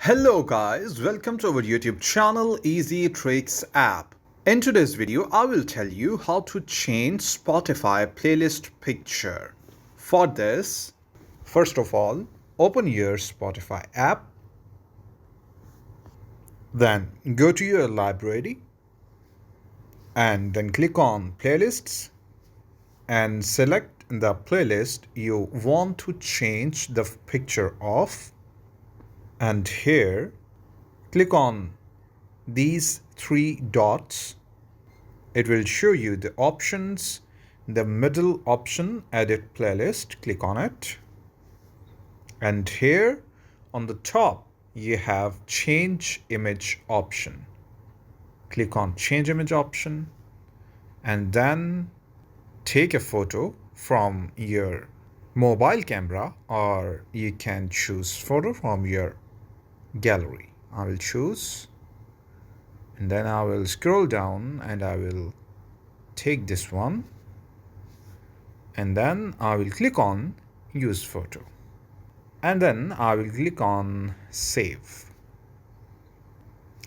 Hello guys, welcome to our YouTube channel Easy Tricks app. In today's video, I will tell you how to change Spotify playlist picture. For this, first of all, open your Spotify app. Then go to your library and then click on playlists and select the playlist you want to change the picture of. And here, click on these three dots. It will show you the options. The middle option, edit playlist, click on it. And here on the top, you have change image option. Click on change image option and then take a photo from your mobile camera, or you can choose photo from your gallery. I will choose, and then I will scroll down and I will take this one, and then I will click on use photo, and then I will click on save.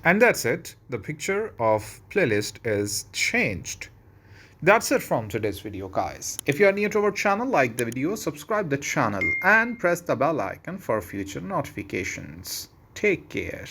And that's it. The picture of playlist is changed. That's it from today's video, guys. If you are new to our channel, like the video, subscribe the channel and press the bell icon for future notifications. Take care.